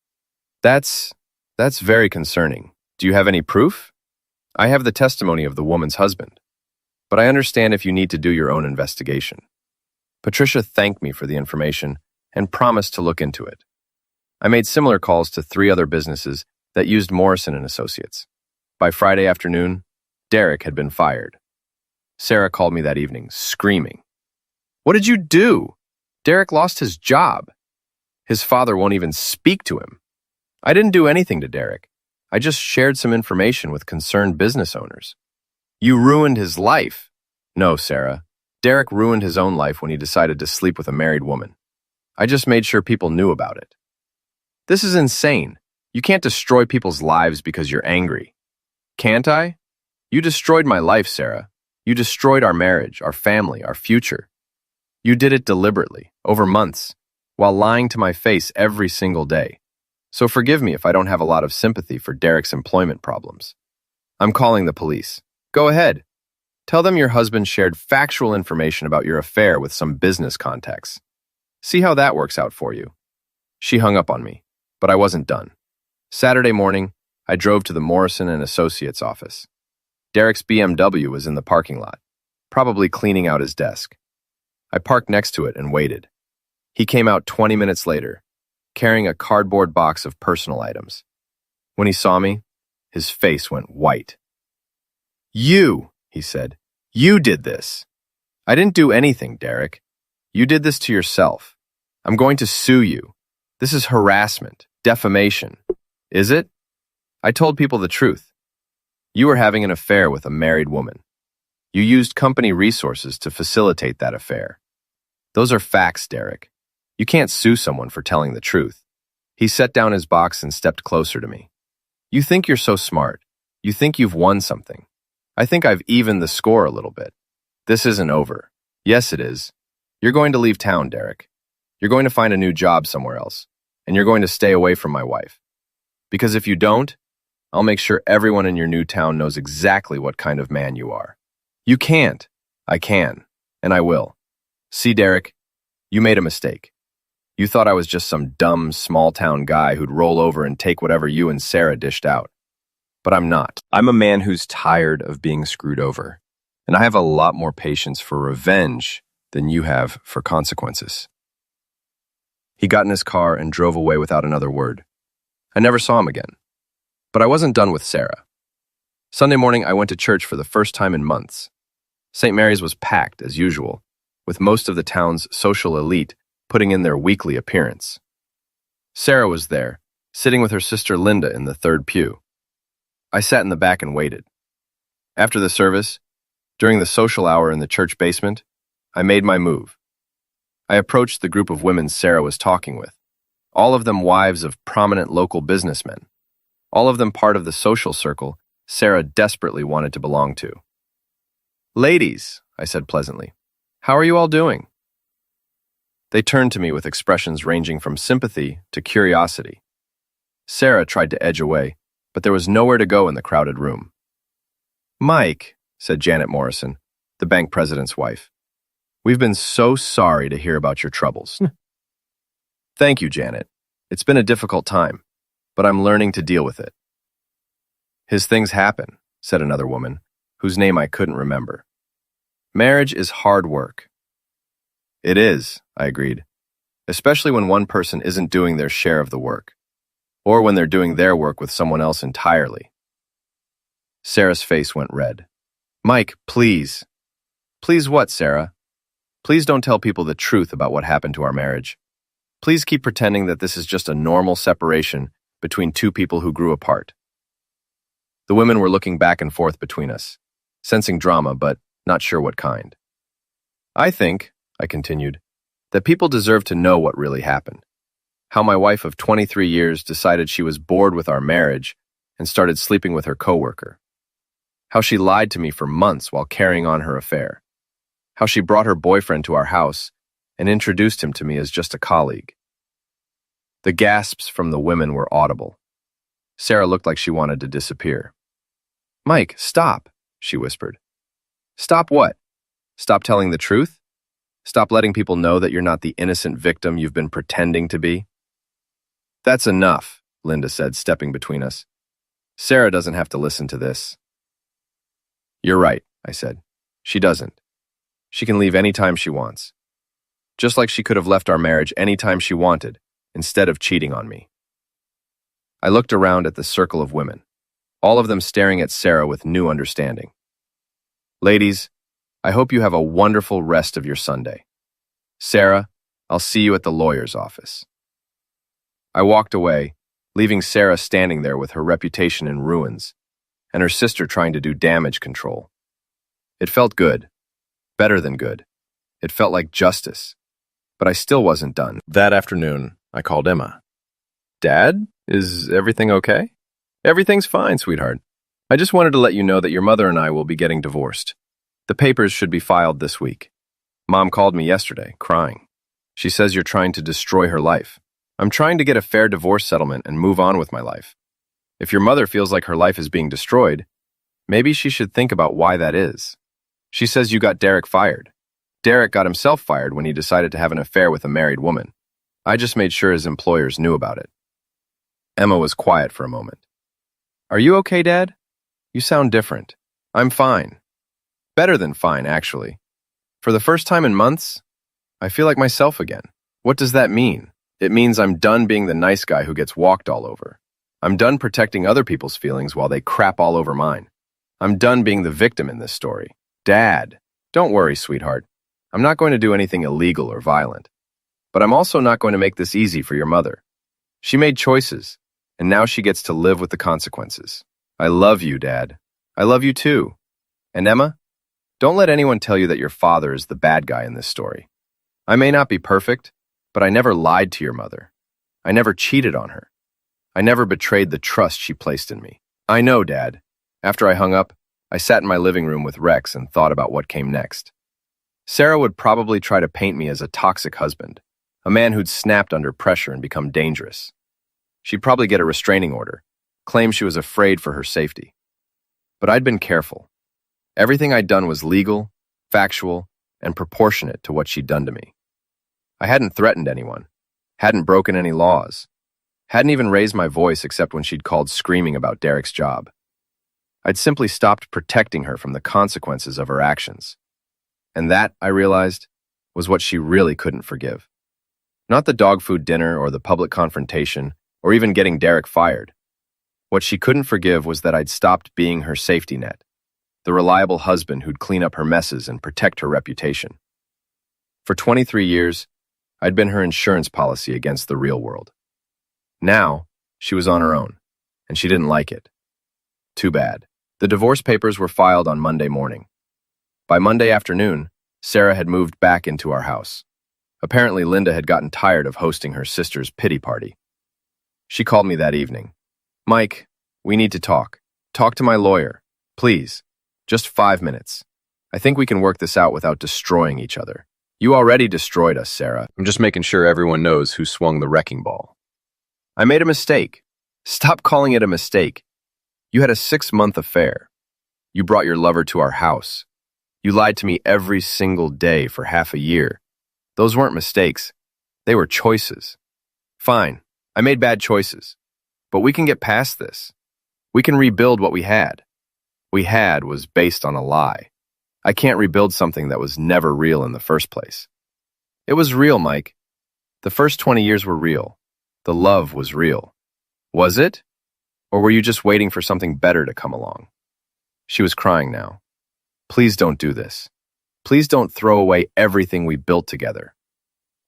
Speaker 2: That's very concerning. Do you have any proof? I have the testimony of the woman's husband, but I understand if you need to do your own investigation. Patricia thanked me for the information and promised to look into it. I made similar calls to 3 other businesses that used Morrison and Associates. By Friday afternoon, Derek had been fired. Sarah called me that evening, screaming. What did you do? Derek lost his job. His father won't even speak to him. I didn't do anything to Derek. I just shared some information with concerned business owners. You ruined his life. No, Sarah. Derek ruined his own life when he decided to sleep with a married woman. I just made sure people knew about it. This is insane. You can't destroy people's lives because you're angry. Can't I? You destroyed my life, Sarah. You destroyed our marriage, our family, our future. You did it deliberately, over months, while lying to my face every single day. So forgive me if I don't have a lot of sympathy for Derek's employment problems. I'm calling the police. Go ahead. Tell them your husband shared factual information about your affair with some business contacts. See how that works out for you. She hung up on me, but I wasn't done. Saturday morning, I drove to the Morrison and Associates office. Derek's BMW was in the parking lot, probably cleaning out his desk. I parked next to it and waited. He came out 20 minutes later, carrying a cardboard box of personal items. When he saw me, his face went white. You, he said, you did this. I didn't do anything, Derek. You did this to yourself. I'm going to sue you. This is harassment, defamation. Is it? I told people the truth. You were having an affair with a married woman. You used company resources to facilitate that affair. Those are facts, Derek. You can't sue someone for telling the truth. He set down his box and stepped closer to me. You think you're so smart. You think you've won something. I think I've evened the score a little bit. This isn't over. Yes, it is. You're going to leave town, Derek. You're going to find a new job somewhere else, and you're going to stay away from my wife. Because if you don't, I'll make sure everyone in your new town knows exactly what kind of man you are. You can't. I can, and I will. See, Derek, you made a mistake. You thought I was just some dumb, small-town guy who'd roll over and take whatever you and Sarah dished out. But I'm not. I'm a man who's tired of being screwed over, and I have a lot more patience for revenge than you have for consequences. He got in his car and drove away without another word. I never saw him again. But I wasn't done with Sarah. Sunday morning, I went to church for the first time in months. St. Mary's was packed, as usual, with most of the town's social elite putting in their weekly appearance. Sarah was there, sitting with her sister Linda in the third pew. I sat in the back and waited. After the service, during the social hour in the church basement, I made my move. I approached the group of women Sarah was talking with, all of them wives of prominent local businessmen, all of them part of the social circle Sarah desperately wanted to belong to. "Ladies," I said pleasantly, "how are you all doing?" They turned to me with expressions ranging from sympathy to curiosity. Sarah tried to edge away, but there was nowhere to go in the crowded room. "Mike," said Janet Morrison, the bank president's wife, "we've been so sorry to hear about your troubles." "Thank you, Janet. It's been a difficult time, but I'm learning to deal with it." "His things happen," said another woman, whose name I couldn't remember. "Marriage is hard work." "It is," I agreed, "especially when one person isn't doing their share of the work, or when they're doing their work with someone else entirely." Sarah's face went red. "Mike, please." "Please what, Sarah? Please don't tell people the truth about what happened to our marriage. Please keep pretending that this is just a normal separation between two people who grew apart." The women were looking back and forth between us, sensing drama, but not sure what kind. "I think," I continued, "that people deserve to know what really happened. How my wife of 23 years decided she was bored with our marriage and started sleeping with her coworker. How she lied to me for months while carrying on her affair. How she brought her boyfriend to our house and introduced him to me as just a colleague." The gasps from the women were audible. Sarah looked like she wanted to disappear. "Mike, stop," she whispered. "Stop what? Stop telling the truth? Stop letting people know that you're not the innocent victim you've been pretending to be?" "That's enough," Linda said, stepping between us. "Sarah doesn't have to listen to this." "You're right," I said. "She doesn't. She can leave any time she wants. Just like she could have left our marriage any time she wanted, instead of cheating on me." I looked around at the circle of women, all of them staring at Sarah with new understanding. "Ladies, I hope you have a wonderful rest of your Sunday. Sarah, I'll see you at the lawyer's office." I walked away, leaving Sarah standing there with her reputation in ruins, and her sister trying to do damage control. It felt good. Better than good. It felt like justice. But I still wasn't done. That afternoon, I called Emma. "Dad, is everything okay?" "Everything's fine, sweetheart. I just wanted to let you know that your mother and I will be getting divorced. The papers should be filed this week. Mom called me yesterday, crying. She says you're trying to destroy her life. I'm trying to get a fair divorce settlement and move on with my life. If your mother feels like her life is being destroyed, maybe she should think about why that is. She says you got Derek fired. Derek got himself fired when he decided to have an affair with a married woman. I just made sure his employers knew about it." Emma was quiet for a moment. "Are you okay, Dad? You sound different." "I'm fine. Better than fine, actually. For the first time in months, I feel like myself again." "What does that mean?" "It means I'm done being the nice guy who gets walked all over. I'm done protecting other people's feelings while they crap all over mine. I'm done being the victim in this story." "Dad, don't worry, sweetheart. I'm not going to do anything illegal or violent. But I'm also not going to make this easy for your mother. She made choices, and now she gets to live with the consequences. I love you, Dad. I love you too. And Emma, don't let anyone tell you that your father is the bad guy in this story. I may not be perfect, but I never lied to your mother. I never cheated on her. I never betrayed the trust she placed in me. I know, Dad. After I hung up, I sat in my living room with Rex and thought about what came next. Sarah would probably try to paint me as a toxic husband, a man who'd snapped under pressure and become dangerous. She'd probably get a restraining order, claim she was afraid for her safety. But I'd been careful. Everything I'd done was legal, factual, and proportionate to what she'd done to me. I hadn't threatened anyone, hadn't broken any laws, hadn't even raised my voice except when she'd called screaming about Derek's job. I'd simply stopped protecting her from the consequences of her actions. And that, I realized, was what she really couldn't forgive. Not the dog food dinner or the public confrontation or even getting Derek fired. What she couldn't forgive was that I'd stopped being her safety net, the reliable husband who'd clean up her messes and protect her reputation. For 23 years, I'd been her insurance policy against the real world. Now, she was on her own, and she didn't like it. Too bad. The divorce papers were filed on Monday morning. By Monday afternoon, Sarah had moved back into our house. Apparently, Linda had gotten tired of hosting her sister's pity party. She called me that evening. Mike, we need to talk. Talk to my lawyer. Please. Just 5 minutes. I think we can work this out without destroying each other. You already destroyed us, Sarah. I'm just making sure everyone knows who swung the wrecking ball. I made a mistake. Stop calling it a mistake. You had a 6-month affair. You brought your lover to our house. You lied to me every single day for half a year. Those weren't mistakes. They were choices. Fine, I made bad choices. But we can get past this. We can rebuild what we had. We had was based on a lie. I can't rebuild something that was never real in the first place. It was real, Mike. The first 20 years were real. The love was real. Was it? Or were you just waiting for something better to come along? She was crying now. Please don't do this. Please don't throw away everything we built together.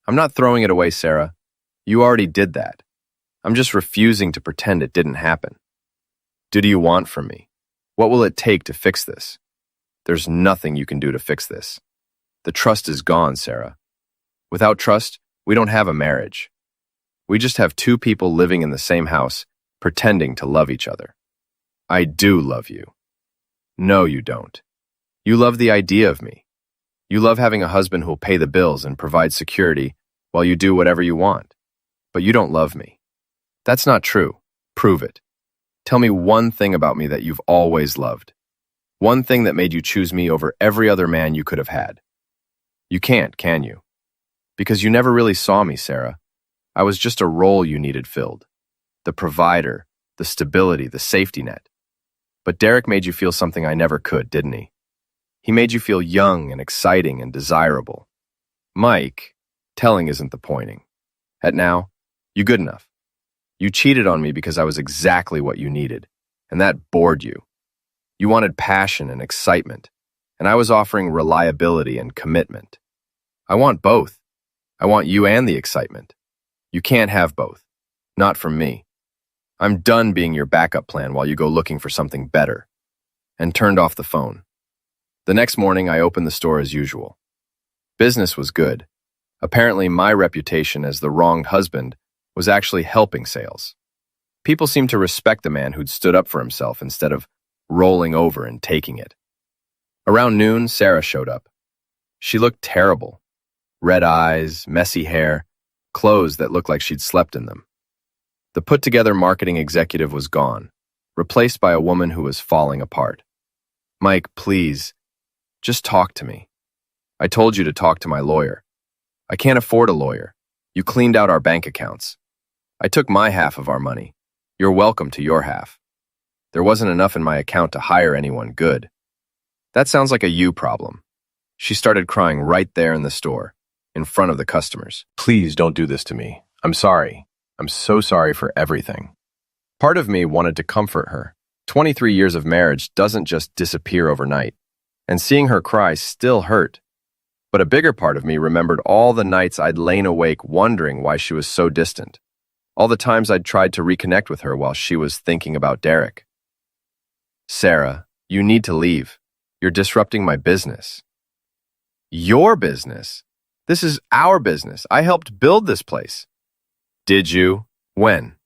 Speaker 2: I'm not throwing it away, Sarah. You already did that. I'm just refusing to pretend it didn't happen. What do you want from me? What will it take to fix this? There's nothing you can do to fix this. The trust is gone, Sarah. Without trust, we don't have a marriage. We just have two people living in the same house, pretending to love each other. I do love you. No, you don't. You love the idea of me. You love having a husband who'll pay the bills and provide security while you do whatever you want. But you don't love me. That's not true. Prove it. Tell me one thing about me that you've always loved. One thing that made you choose me over every other man you could have had. You can't, can you? Because you never really saw me, Sarah. I was just a role you needed filled. The provider, the stability, the safety net. But Derek made you feel something I never could, didn't he? He made you feel young and exciting and desirable. Mike, telling isn't the pointing. At now, you good enough. You cheated on me because I was exactly what you needed, and that bored you. You wanted passion and excitement, and I was offering reliability and commitment. I want both. I want you and the excitement. You can't have both. Not from me. I'm done being your backup plan while you go looking for something better. And turned off the phone. The next morning, I opened the store as usual. Business was good. Apparently, my reputation as the wronged husband was actually helping sales. People seemed to respect the man who'd stood up for himself instead of rolling over and taking it. Around noon, Sarah showed up. She looked terrible. Red eyes, messy hair, clothes that looked like she'd slept in them. The put-together marketing executive was gone, replaced by a woman who was falling apart. Mike, please, just talk to me. I told you to talk to my lawyer. I can't afford a lawyer. You cleaned out our bank accounts. I took my half of our money. You're welcome to your half. There wasn't enough in my account to hire anyone good. That sounds like a you problem. She started crying right there in the store, in front of the customers. Please don't do this to me. I'm sorry. I'm so sorry for everything. Part of me wanted to comfort her. 23 years of marriage doesn't just disappear overnight, and seeing her cry still hurt. But a bigger part of me remembered all the nights I'd lain awake wondering why she was so distant, all the times I'd tried to reconnect with her while she was thinking about Derek. Sarah, you need to leave. You're disrupting my business. Your business? This is our business. I helped build this place. Did you? When?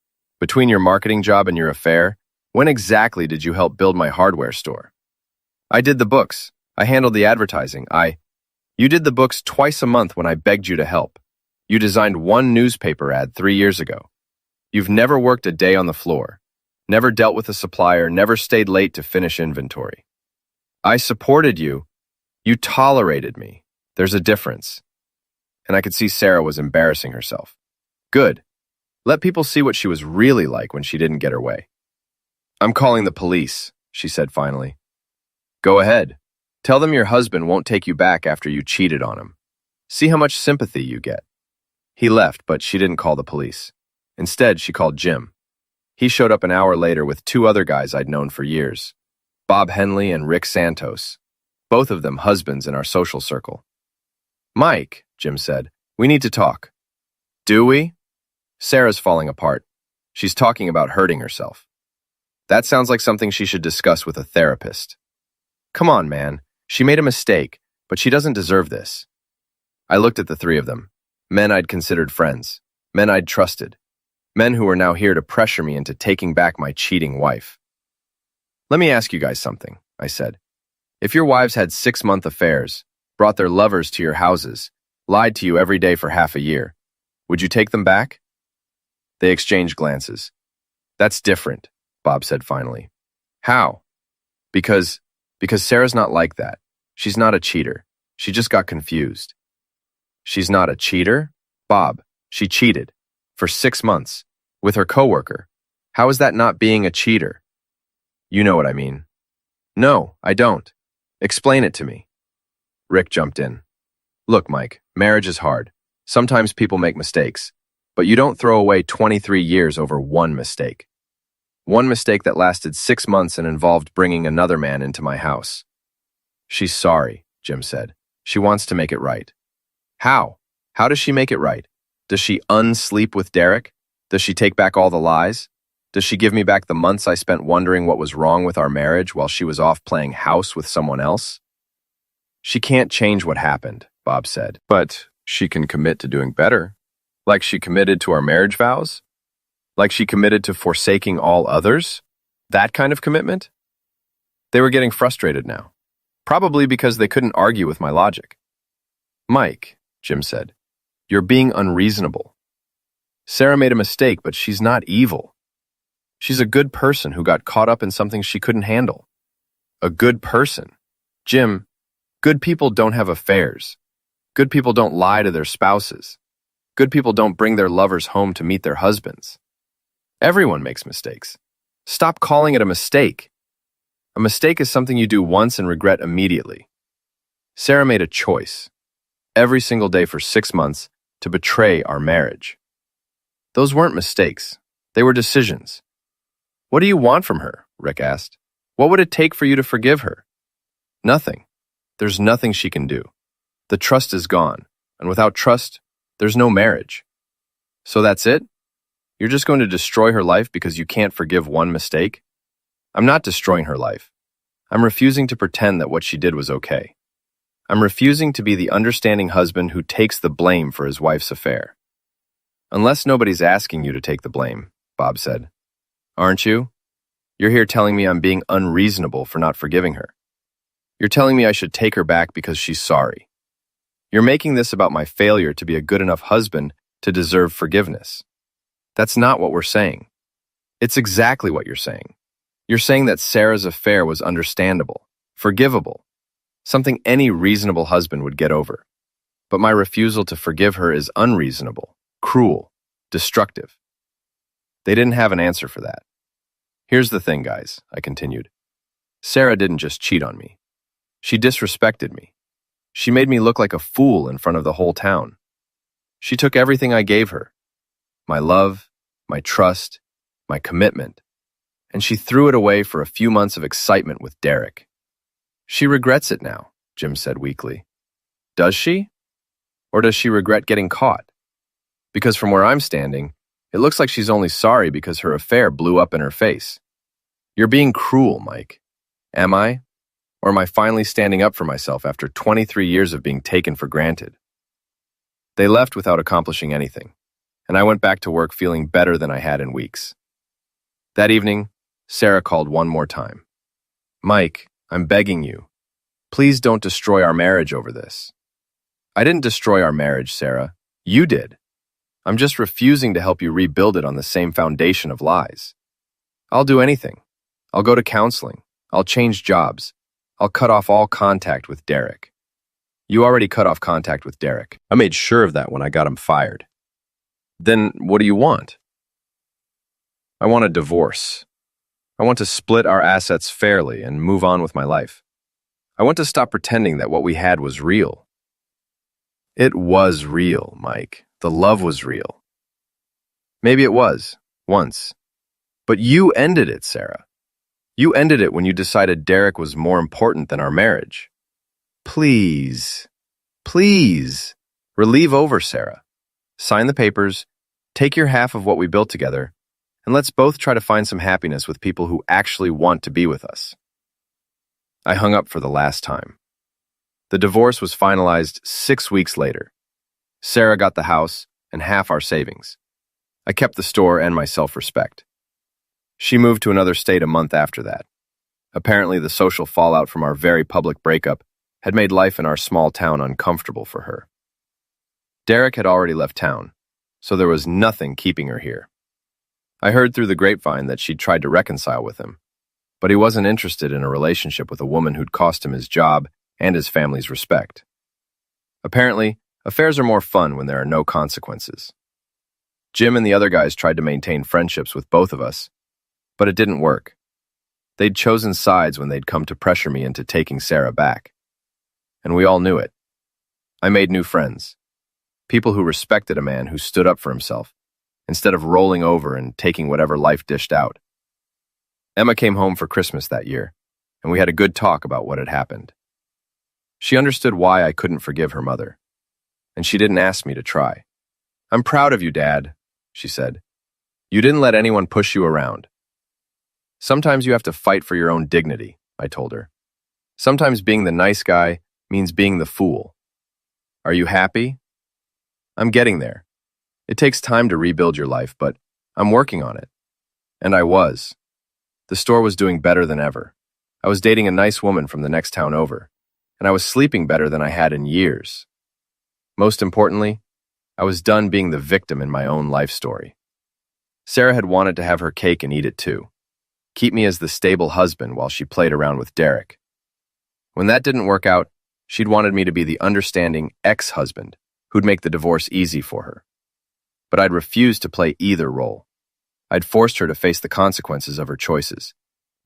Speaker 2: Between your marketing job and your affair, when exactly did you help build my hardware store? I did the books. I handled the advertising. You did the books twice a month when I begged you to help. You designed one newspaper ad 3 years ago. You've never worked a day on the floor, never dealt with a supplier, never stayed late to finish inventory. I supported you. You tolerated me. There's a difference. And I could see Sarah was embarrassing herself. Good. Let people see what she was really like when she didn't get her way. I'm calling the police, she said finally. Go ahead. Tell them your husband won't take you back after you cheated on him. See how much sympathy you get. He left, but she didn't call the police. Instead, she called Jim. He showed up an hour later with 2 other guys I'd known for years, Bob Henley and Rick Santos, both of them husbands in our social circle. Mike, Jim said, we need to talk. Do we? Sarah's falling apart. She's talking about hurting herself. That sounds like something she should discuss with a therapist. Come on, man. She made a mistake, but she doesn't deserve this. I looked at the three of them. Men I'd considered friends. Men I'd trusted. Men who were now here to pressure me into taking back my cheating wife. Let me ask you guys something, I said. If your wives had 6-month affairs, brought their lovers to your houses, lied to you every day for half a year, would you take them back? They exchanged glances. That's different, Bob said finally. How? Because Sarah's not like that. She's not a cheater. She just got confused. She's not a cheater? Bob, she cheated. For 6 months. With her coworker. How is that not being a cheater? You know what I mean. No, I don't. Explain it to me. Rick jumped in. Look, Mike, marriage is hard. Sometimes people make mistakes. But you don't throw away 23 years over one mistake. One mistake that lasted 6 months and involved bringing another man into my house. She's sorry, Jim said. She wants to make it right. How? How does she make it right? Does she unsleep with Derek? Does she take back all the lies? Does she give me back the months I spent wondering what was wrong with our marriage while she was off playing house with someone else? She can't change what happened, Bob said. But she can commit to doing better. Like she committed to our marriage vows? Like she committed to forsaking all others? That kind of commitment? They were getting frustrated now. Probably because they couldn't argue with my logic. Mike, Jim said, you're being unreasonable. Sarah made a mistake, but she's not evil. She's a good person who got caught up in something she couldn't handle. A good person. Jim, good people don't have affairs. Good people don't lie to their spouses. Good people don't bring their lovers home to meet their husbands. Everyone makes mistakes. Stop calling it a mistake. A mistake is something you do once and regret immediately. Sarah made a choice, every single day for 6 months, to betray our marriage. Those weren't mistakes. They were decisions. What do you want from her? Rick asked. What would it take for you to forgive her? Nothing. There's nothing she can do. The trust is gone, and without trust, there's no marriage. So that's it? You're just going to destroy her life because you can't forgive one mistake? I'm not destroying her life. I'm refusing to pretend that what she did was okay. I'm refusing to be the understanding husband who takes the blame for his wife's affair. Unless nobody's asking you to take the blame, Bob said. Aren't you? You're here telling me I'm being unreasonable for not forgiving her. You're telling me I should take her back because she's sorry. You're making this about my failure to be a good enough husband to deserve forgiveness. That's not what we're saying. It's exactly what you're saying. You're saying that Sarah's affair was understandable, forgivable, something any reasonable husband would get over. But my refusal to forgive her is unreasonable, cruel, destructive. They didn't have an answer for that. Here's the thing, guys, I continued. Sarah didn't just cheat on me. She disrespected me. She made me look like a fool in front of the whole town. She took everything I gave her, my love, my trust, my commitment, and she threw it away for a few months of excitement with Derek. She regrets it now, Jim said weakly. Does she? Or does she regret getting caught? Because from where I'm standing, it looks like she's only sorry because her affair blew up in her face. You're being cruel, Mike. Am I? Or am I finally standing up for myself after 23 years of being taken for granted? They left without accomplishing anything, and I went back to work feeling better than I had in weeks. That evening, Sarah called one more time. Mike, I'm begging you. Please don't destroy our marriage over this. I didn't destroy our marriage, Sarah. You did. I'm just refusing to help you rebuild it on the same foundation of lies. I'll do anything. I'll go to counseling. I'll change jobs. I'll cut off all contact with Derek. You already cut off contact with Derek. I made sure of that when I got him fired. Then what do you want? I want a divorce. I want to split our assets fairly and move on with my life. I want to stop pretending that what we had was real. It was real, Mike. The love was real. Maybe it was, once. But you ended it, Sarah. You ended it when you decided Derek was more important than our marriage. Please, please, relieve over, Sarah. sign the papers, take your half of what we built together, and let's both try to find some happiness with people who actually want to be with us. I hung up for the last time. The divorce was finalized 6 weeks later. Sarah got the house and half our savings. I kept the store and my self-respect. She moved to another state a month after that. Apparently, the social fallout from our very public breakup had made life in our small town uncomfortable for her. Derek had already left town, so there was nothing keeping her here. I heard through the grapevine that she'd tried to reconcile with him, but he wasn't interested in a relationship with a woman who'd cost him his job and his family's respect. Apparently, affairs are more fun when there are no consequences. Jim and the other guys tried to maintain friendships with both of us, but it didn't work. They'd chosen sides when they'd come to pressure me into taking Sarah back. And we all knew it. I made new friends. People who respected a man who stood up for himself, instead of rolling over and taking whatever life dished out. Emma came home for Christmas that year, and we had a good talk about what had happened. She understood why I couldn't forgive her mother, and she didn't ask me to try. "I'm proud of you, Dad," she said. "You didn't let anyone push you around." "Sometimes you have to fight for your own dignity," I told her. "Sometimes being the nice guy means being the fool. Are you happy?" "I'm getting there. It takes time to rebuild your life, but I'm working on it." And I was. The store was doing better than ever. I was dating a nice woman from the next town over, and I was sleeping better than I had in years. Most importantly, I was done being the victim in my own life story. Sarah had wanted to have her cake and eat it too. Keep me as the stable husband while she played around with Derek. When that didn't work out, she'd wanted me to be the understanding ex-husband who'd make the divorce easy for her. But I'd refused to play either role. I'd forced her to face the consequences of her choices,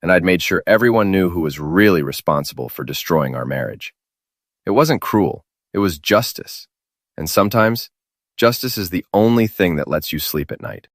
Speaker 2: and I'd made sure everyone knew who was really responsible for destroying our marriage. It wasn't cruel, it was justice. And sometimes, justice is the only thing that lets you sleep at night.